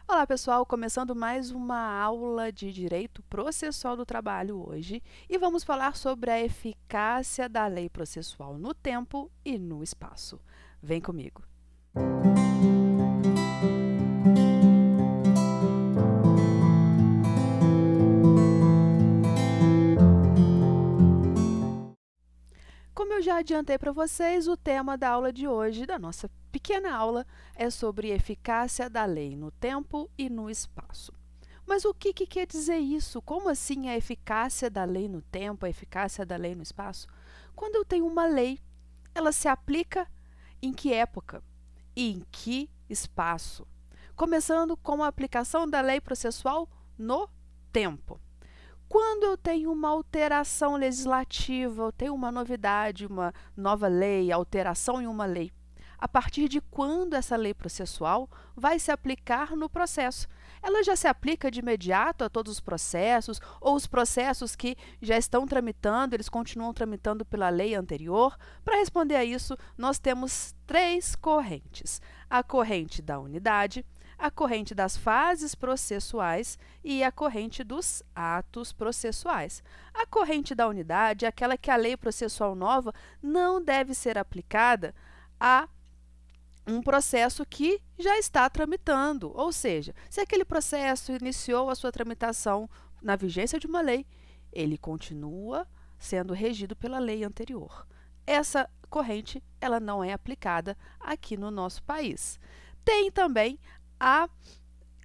Olá, pessoal! Começando mais uma aula de Direito Processual do Trabalho hoje e vamos falar sobre a eficácia da lei processual no tempo e no espaço. Vem comigo! Como eu já adiantei para vocês, o tema da aula de hoje, da nossa pequena aula, é sobre eficácia da lei no tempo e no espaço. Mas o que quer dizer isso? Como assim a eficácia da lei no tempo, a eficácia da lei no espaço? Quando eu tenho uma lei, ela se aplica em que época e em que espaço? Começando com a aplicação da lei processual no tempo. Quando eu tenho uma alteração legislativa, eu tenho uma novidade, uma nova lei, alteração em uma lei, a partir de quando essa lei processual vai se aplicar no processo? Ela já se aplica de imediato a todos os processos, ou os processos que já estão tramitando, eles continuam tramitando pela lei anterior? Para responder a isso, nós temos três correntes: a corrente da unidade, a corrente das fases processuais e a corrente dos atos processuais. A corrente da unidade é aquela que a lei processual nova não deve ser aplicada a um processo que já está tramitando, ou seja, se aquele processo iniciou a sua tramitação na vigência de uma lei, ele continua sendo regido pela lei anterior. Essa corrente, ela não é aplicada aqui no nosso país. Tem também a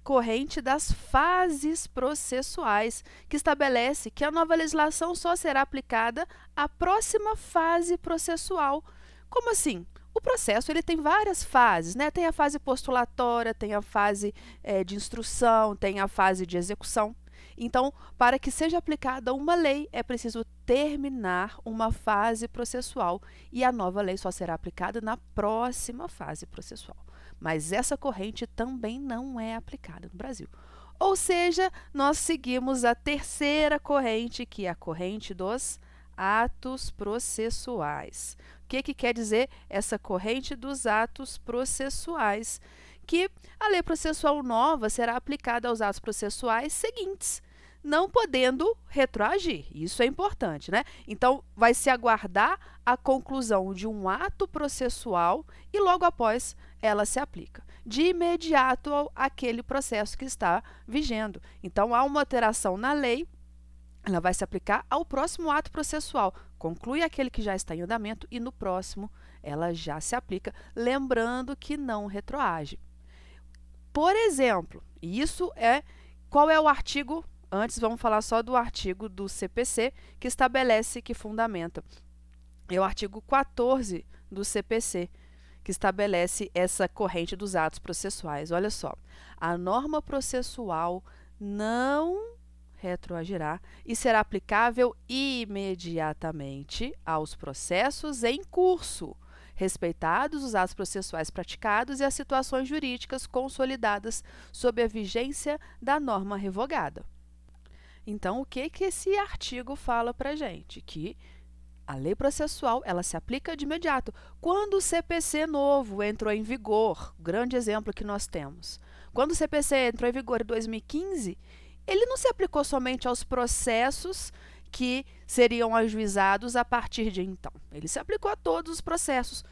corrente das fases processuais, que estabelece que a nova legislação só será aplicada à próxima fase processual. Como assim? O processo ele tem várias fases, né? Tem a fase postulatória, tem a fase de instrução, tem a fase de execução. Então, para que seja aplicada uma lei, é preciso terminar uma fase processual e a nova lei só será aplicada na próxima fase processual. Mas essa corrente também não é aplicada no Brasil. Ou seja, nós seguimos a terceira corrente, que é a corrente dos atos processuais. O que quer dizer essa corrente dos atos processuais? Que a lei processual nova será aplicada aos atos processuais seguintes, não podendo retroagir. Isso é importante, né? Então, vai se aguardar a conclusão de um ato processual e logo após ela se aplica de imediato àquele processo que está vigendo. Então, há uma alteração na lei, ela vai se aplicar ao próximo ato processual. Conclui aquele que já está em andamento e no próximo ela já se aplica, lembrando que não retroage. Por exemplo, qual é o artigo? Antes vamos falar só do artigo do CPC, que estabelece, que fundamenta. É o artigo 14 do CPC, que estabelece essa corrente dos atos processuais. Olha só, a norma processual não retroagirá e será aplicável imediatamente aos processos em curso, respeitados os atos processuais praticados e as situações jurídicas consolidadas sob a vigência da norma revogada. Então, o que esse artigo fala para a gente? Que a lei processual ela se aplica de imediato. Quando o CPC novo entrou em vigor, grande exemplo que nós temos, quando o CPC entrou em vigor em 2015, ele não se aplicou somente aos processos que seriam ajuizados a partir de então. Ele se aplicou a todos os processos.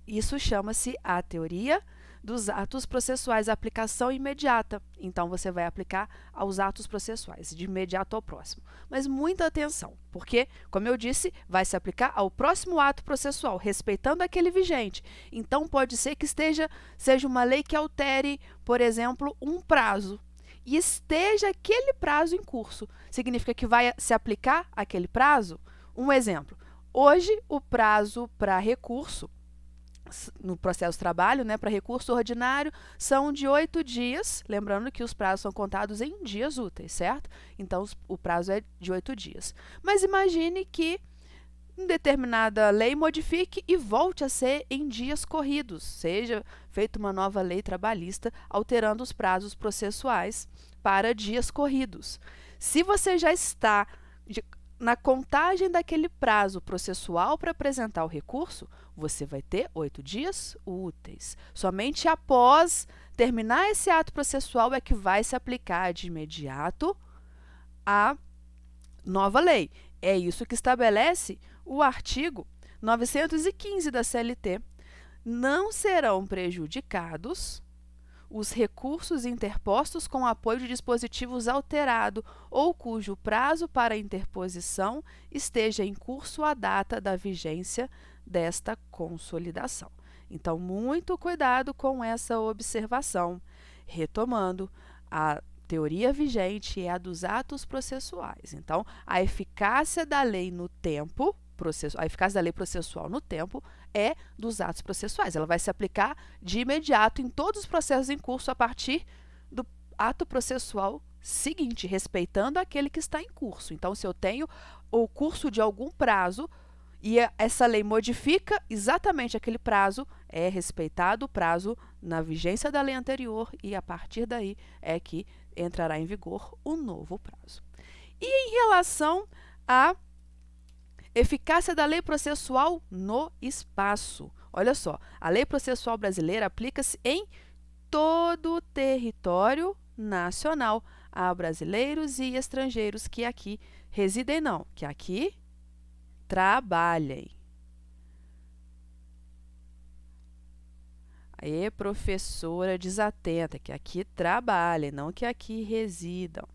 Isso chama-se a teoria dos atos processuais, a aplicação imediata. Então, você vai aplicar aos atos processuais, de imediato ao próximo. Mas muita atenção, porque, como eu disse, vai se aplicar ao próximo ato processual, respeitando aquele vigente. Então, pode ser que seja uma lei que altere, por exemplo, um prazo, e esteja aquele prazo em curso. Significa que vai se aplicar aquele prazo? Um exemplo, hoje o prazo para recurso no processo de trabalho, né, para recurso ordinário, são de 8 dias, lembrando que os prazos são contados em dias úteis, certo? Então, o prazo é de 8 dias. Mas imagine que determinada lei modifique e volte a ser em dias corridos, seja feita uma nova lei trabalhista alterando os prazos processuais para dias corridos. Se você já está na contagem daquele prazo processual para apresentar o recurso, você vai ter 8 dias úteis. Somente após terminar esse ato processual é que vai se aplicar de imediato a nova lei. É isso que estabelece o artigo 915 da CLT. Não serão prejudicados os recursos interpostos com apoio de dispositivos alterado ou cujo prazo para interposição esteja em curso à data da vigência desta consolidação. Então, muito cuidado com essa observação. Retomando, a teoria vigente é a dos atos processuais. Então, a eficácia da lei no tempo, a eficácia da lei processual no tempo é dos atos processuais. Ela vai se aplicar de imediato em todos os processos em curso a partir do ato processual seguinte, respeitando aquele que está em curso. Então, se eu tenho o curso de algum prazo e essa lei modifica exatamente aquele prazo, é respeitado o prazo na vigência da lei anterior e a partir daí é que entrará em vigor o novo prazo. E em relação à eficácia da lei processual no espaço. Olha só, a lei processual brasileira aplica-se em todo o território nacional a brasileiros e estrangeiros que aqui residem, não, que aqui trabalhem. Aí, professora desatenta, que aqui trabalhem, não que aqui residam.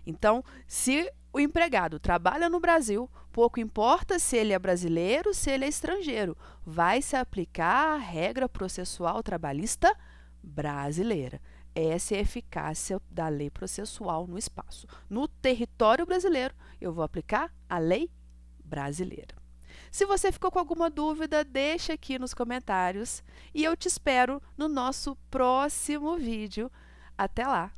Então, se o empregado trabalha no Brasil, pouco importa se ele é brasileiro, se ele é estrangeiro, vai se aplicar a regra processual trabalhista brasileira. Essa é a eficácia da lei processual no espaço. No território brasileiro, eu vou aplicar a lei brasileira. Se você ficou com alguma dúvida, deixa aqui nos comentários e eu te espero no nosso próximo vídeo. Até lá!